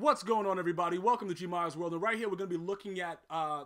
What's going on, everybody? Welcome to GmiasWorld, and right here we're going to be looking at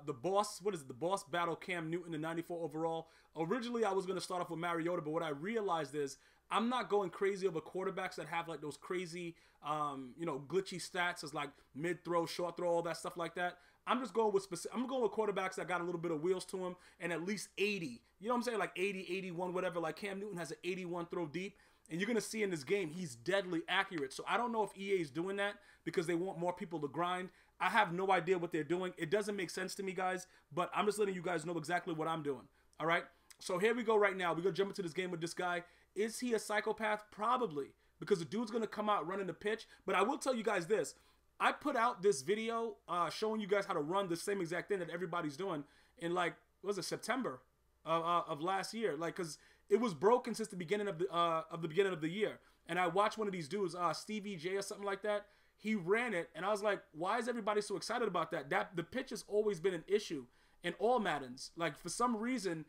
the boss. What is it? The boss battle Cam Newton in 94 overall. Originally, I was going to start off with Mariota, but what I realized is I'm not going crazy over quarterbacks that have like those crazy, glitchy stats as like mid-throw, short-throw, all that stuff like that. I'm just going with I'm going with quarterbacks that got a little bit of wheels to them and at least 80. You know what I'm saying? Like 80, 81, whatever. Like Cam Newton has an 81 throw deep. And you're going to see in this game, he's deadly accurate. So I don't know if EA is doing that because they want more people to grind. I have no idea what they're doing. It doesn't make sense to me, guys. But I'm just letting you guys know exactly what I'm doing. All right? So here we go right now. We're going to jump into this game with this guy. Is he a psychopath? Probably. Because the dude's going to come out running the pitch. But I will tell you guys this. I put out this video showing you guys how to run the same exact thing that everybody's doing in like, what was it, September of last year. Like, because it was broken since the beginning of the year. And I watched one of these dudes, Stevie J or something like that. He ran it, and I was like, why is everybody so excited about that? The pitch has always been an issue in all Maddens. Like, for some reason,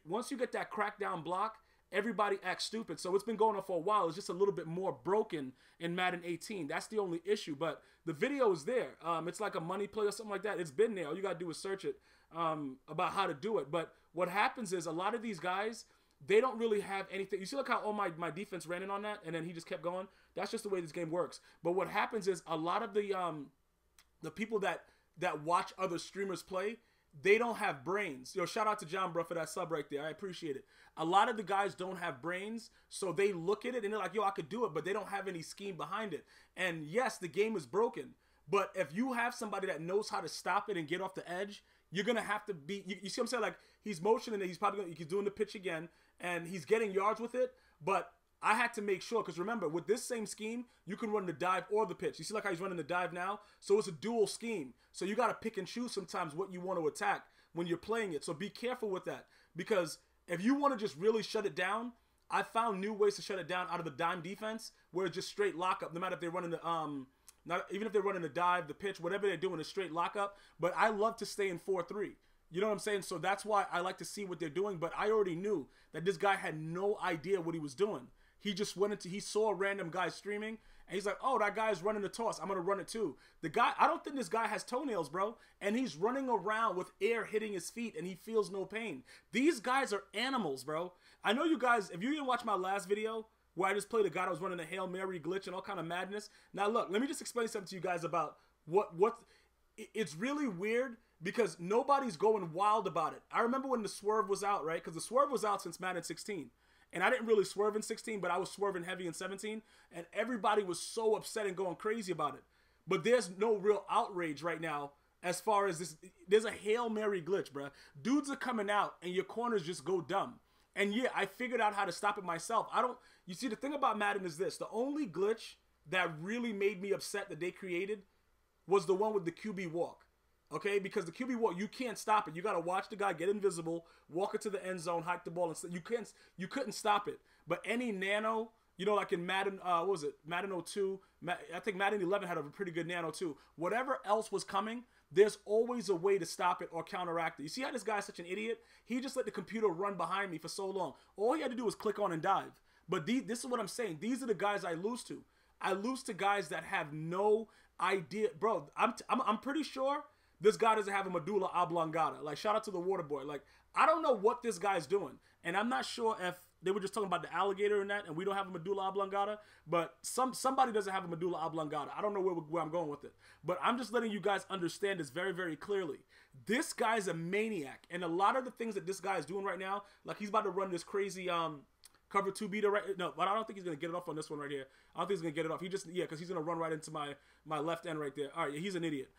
once you get that crackdown block, everybody acts stupid. So it's been going on for a while. It's just a little bit more broken in Madden 18. That's the only issue. But the video is there. It's like a money play or something like that. It's been there. All you got to do is search it about how to do it. But what happens is a lot of these guys, they don't really have anything. You see, look how all my defense ran in on that, and then he just kept going. That's just the way this game works. But what happens is a lot of the people that watch other streamers play, they don't have brains. Yo, shout out to John, bro, for that sub right there. I appreciate it. A lot of the guys don't have brains, so they look at it and they're like, yo, I could do it, but they don't have any scheme behind it. And yes, the game is broken, but if you have somebody that knows how to stop it and get off the edge, you're going to have to be, you see what I'm saying? Like, he's motioning it, he's doing the pitch again, and he's getting yards with it, but I had to make sure, because remember, with this same scheme, you can run the dive or the pitch. You see like how he's running the dive now? So it's a dual scheme. So you got to pick and choose sometimes what you want to attack when you're playing it. So be careful with that, because if you want to just really shut it down, I found new ways to shut it down out of the dime defense, where it's just straight lockup, no matter if they're running the, even if they're running the dive, the pitch, whatever they're doing is straight lockup. But I love to stay in 4-3. You know what I'm saying? So that's why I like to see what they're doing. But I already knew that this guy had no idea what he was doing. He just he saw a random guy streaming, and he's like, oh, that guy's running the toss. I'm going to run it too. The guy, I don't think this guy has toenails, bro. And he's running around with air hitting his feet, and he feels no pain. These guys are animals, bro. I know you guys, if you didn't watch my last video, where I just played a guy that was running a Hail Mary glitch and all kind of madness. Now, look, let me just explain something to you guys about it's really weird, because nobody's going wild about it. I remember when the swerve was out, right? Because the swerve was out since Madden 16. And I didn't really swerve in 16, but I was swerving heavy in 17. And everybody was so upset and going crazy about it. But there's no real outrage right now as far as this. There's a Hail Mary glitch, bruh. Dudes are coming out and your corners just go dumb. And yeah, I figured out how to stop it myself. You see, the thing about Madden is this. The only glitch that really made me upset that they created was the one with the QB walk. Okay, because the QB walk, you can't stop it. You got to watch the guy get invisible, walk into the end zone, hike the ball, and you couldn't stop it. But any nano, like in Madden, what was it? Madden 02, I think Madden 11 had a pretty good nano too. Whatever else was coming, there's always a way to stop it or counteract it. You see how this guy's such an idiot? He just let the computer run behind me for so long. All he had to do was click on and dive. But this is what I'm saying. These are the guys I lose to. I lose to guys that have no idea. Bro, I'm pretty sure this guy doesn't have a medulla oblongata. Like, shout out to the water boy. Like, I don't know what this guy's doing. And I'm not sure if they were just talking about the alligator and that, and we don't have a medulla oblongata. But somebody doesn't have a medulla oblongata. I don't know where I'm going with it. But I'm just letting you guys understand this very, very clearly. This guy's a maniac. And a lot of the things that this guy is doing right now, like he's about to run this crazy cover 2 beater right. No, but I don't think he's going to get it off on this one right here. I don't think he's going to get it off. Because he's going to run right into my left end right there. All right, he's an idiot.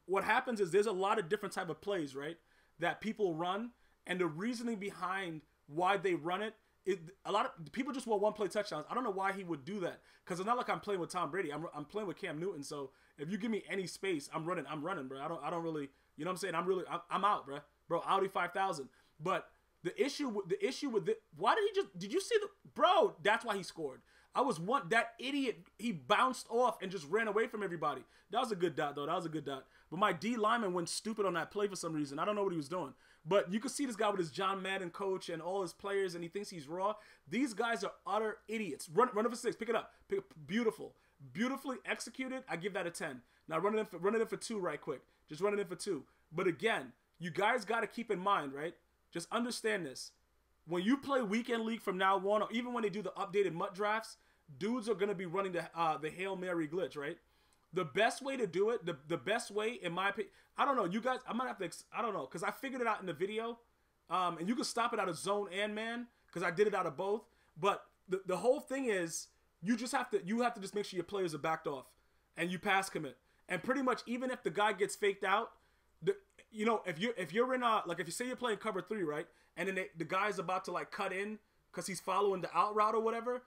What happens is there's a lot of different type of plays, right, that people run, and the reasoning behind why they run it, a lot of people just want one-play touchdowns. I don't know why he would do that, because it's not like I'm playing with Tom Brady. I'm playing with Cam Newton, so if you give me any space, I'm running, bro. I don't really, you know what I'm saying? I'm out, bro. Audi 5000. But the issue with why did you see bro? That's why he scored. That idiot, he bounced off and just ran away from everybody. That was a good dot, though. That was a good dot. But my D lineman went stupid on that play for some reason. I don't know what he was doing. But you can see this guy with his John Madden coach and all his players, and he thinks he's raw. These guys are utter idiots. Run over 6. Pick it up. Beautiful. beautifully executed, I give that a 10. Now run it in for 2 right quick. Just run it in for 2. But again, you guys got to keep in mind, right? Just understand this. When you play Weekend League from now on, or even when they do the updated MUT drafts, dudes are going to be running the Hail Mary glitch, right? The best way to do it, the best way, in my opinion, I don't know, you guys, I might have to, I don't know, because I figured it out in the video, and you can stop it out of zone and man, because I did it out of both, but the whole thing is, you have to just make sure your players are backed off, and you pass commit, and pretty much, even if the guy gets faked out, you know, if you're in like if you say you're playing cover 3, right, and then the guy's about to like cut in because he's following the out route or whatever,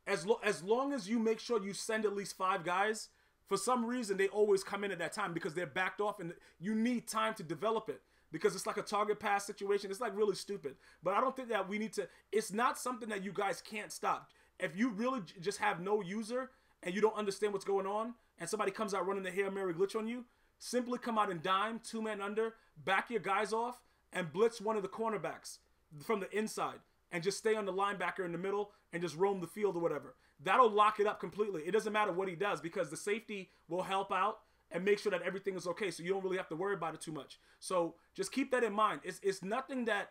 as long as you make sure you send at least 5 guys, for some reason they always come in at that time because they're backed off, and you need time to develop it because it's like a target pass situation. It's like really stupid, but I don't think that we need to. It's not something that you guys can't stop. If you really just have no user and you don't understand what's going on, and somebody comes out running the Hail Mary glitch on you, simply come out and dime, 2-man under, back your guys off, and blitz one of the cornerbacks from the inside, and just stay on the linebacker in the middle and just roam the field or whatever. That'll lock it up completely. It doesn't matter what he does because the safety will help out and make sure that everything is okay, so you don't really have to worry about it too much. So just keep that in mind. It's nothing that,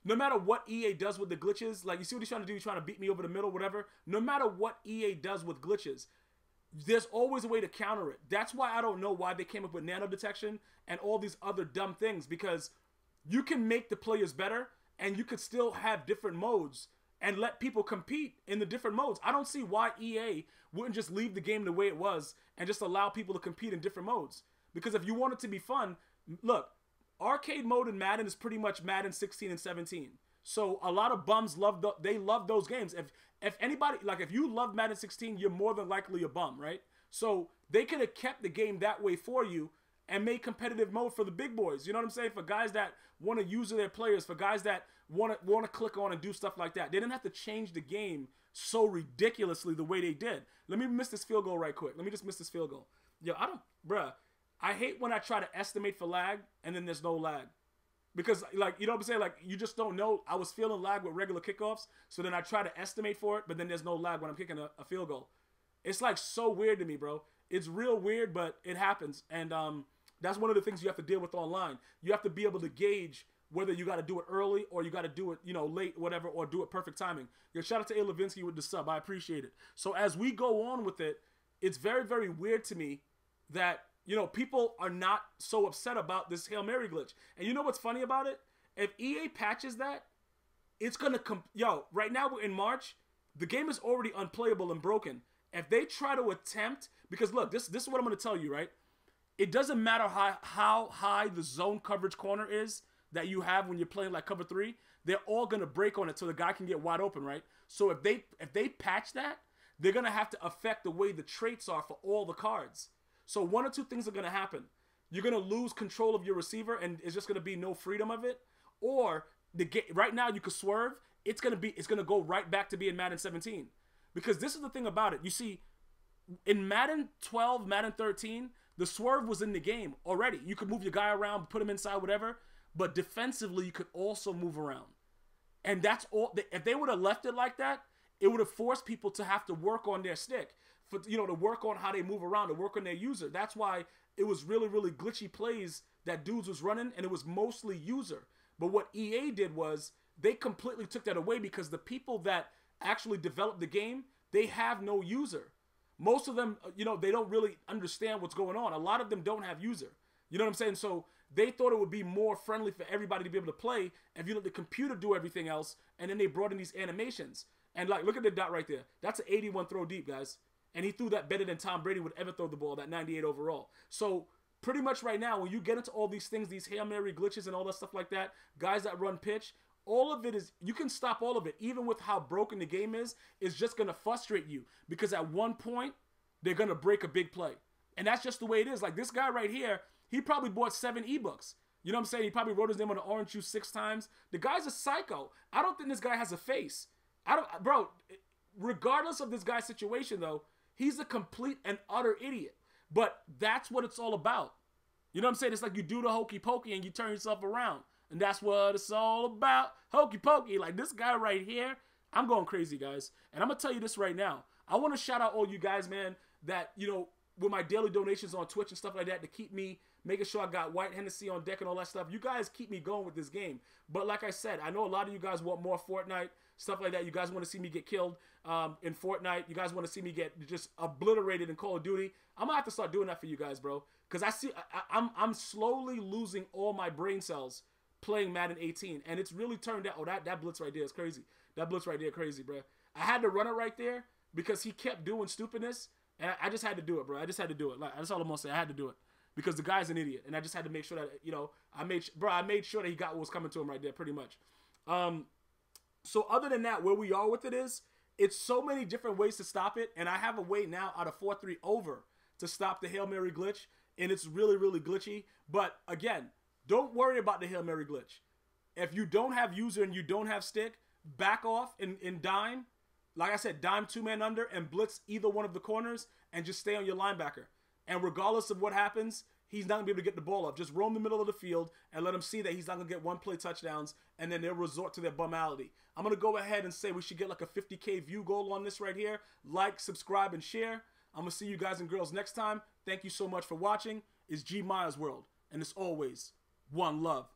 no matter what EA does with the glitches, like you see what he's trying to do, he's trying to beat me over the middle, whatever. No matter what EA does with glitches, there's always a way to counter it. That's why I don't know why they came up with nano detection and all these other dumb things, because you can make the players better and you could still have different modes and let people compete in the different modes. I don't see why EA wouldn't just leave the game the way it was and just allow people to compete in different modes. Because if you want it to be fun, look, arcade mode in Madden is pretty much Madden 16 and 17. So a lot of bums love those games. If anybody, like if you love Madden 16, you're more than likely a bum, right? So they could have kept the game that way for you and made competitive mode for the big boys. You know what I'm saying? For guys that want to use their players, for guys that want to click on and do stuff like that. They didn't have to change the game so ridiculously the way they did. Let me miss this field goal right quick. Let me just miss this field goal. Yo, I hate when I try to estimate for lag and then there's no lag. Because, like, you know what I'm saying? Like, you just don't know. I was feeling lag with regular kickoffs, so then I try to estimate for it, but then there's no lag when I'm kicking a field goal. It's, like, so weird to me, bro. It's real weird, but it happens. And that's one of the things you have to deal with online. You have to be able to gauge whether you got to do it early or you got to do it, you know, late, whatever, or do it perfect timing. Yo, shout out to A. Levinsky with the sub. I appreciate it. So as we go on with it, it's very, very weird to me that, you know, people are not so upset about this Hail Mary glitch. And you know what's funny about it? If EA patches that, it's going to right now we're in March. The game is already unplayable and broken. If they try to attempt, because look, this is what I'm going to tell you, right? It doesn't matter how high the zone coverage corner is that you have when you're playing like cover 3. They're all going to break on it so the guy can get wide open, right? So if they patch that, they're going to have to affect the way the traits are for all the cards. So one or two things are going to happen. You're going to lose control of your receiver and it's just going to be no freedom of it. Or right now you could swerve. It's going to go right back to being Madden 17. Because this is the thing about it. You see, in Madden 12, Madden 13, the swerve was in the game already. You could move your guy around, put him inside, whatever. But defensively, you could also move around. And that's all. If they would have left it like that, it would have forced people to have to work on their stick. To work on how they move around, to work on their user. That's why it was really, really glitchy plays that dudes was running, and it was mostly user. But what EA did was they completely took that away because the people that actually developed the game, they have no user. Most of them, they don't really understand what's going on. A lot of them don't have user. You know what I'm saying? So they thought it would be more friendly for everybody to be able to play if you let the computer do everything else, and then they brought in these animations. And like, look at the dot right there. That's an 81 throw deep, guys. And he threw that better than Tom Brady would ever throw the ball, that 98 overall. So pretty much right now, when you get into all these things, these Hail Mary glitches and all that stuff like that, guys that run pitch, all of it is, you can stop all of it. Even with how broken the game is, it's just going to frustrate you. Because at one point, they're going to break a big play. And that's just the way it is. Like this guy right here, he probably bought 7 ebooks. You know what I'm saying? He probably wrote his name on the orange juice 6 times. The guy's a psycho. I don't think this guy has a face. Bro, regardless of this guy's situation though, he's a complete and utter idiot. But that's what it's all about. You know what I'm saying? It's like you do the hokey pokey and you turn yourself around. And that's what it's all about. Hokey pokey. Like this guy right here, I'm going crazy, guys. And I'm going to tell you this right now. I want to shout out all you guys, man. that, you know, with my daily donations on Twitch and stuff like that to keep me making sure I got White Hennessy on deck and all that stuff. You guys keep me going with this game. But like I said, I know a lot of you guys want more Fortnite, stuff like that. You guys want to see me get killed in Fortnite. You guys want to see me get just obliterated in Call of Duty. I'm going to have to start doing that for you guys, bro. Because I'm slowly losing all my brain cells playing Madden 18. And it's really turned out, oh, that blitz right there is crazy. That blitz right there crazy, bro. I had to run it right there because he kept doing stupidness. And I just had to do it, bro. I just had to do it. Like, that's all I'm going to say. I had to do it. Because the guy's an idiot. And I just had to make sure that, you know, I made sure that he got what was coming to him right there, pretty much. So other than that, where we are with it is, it's so many different ways to stop it. And I have a way now out of 4-3 over to stop the Hail Mary glitch. And it's really, really glitchy. But again, don't worry about the Hail Mary glitch. If you don't have user and you don't have stick, back off in dime. Like I said, dime 2-man under and blitz either one of the corners and just stay on your linebacker. And regardless of what happens, he's not going to be able to get the ball up. Just roam the middle of the field and let him see that he's not going to get one-play touchdowns, and then they'll resort to their bummality. I'm going to go ahead and say we should get like a 50K view goal on this right here. Like, subscribe, and share. I'm going to see you guys and girls next time. Thank you so much for watching. It's GmiasWorld, and as always, one love.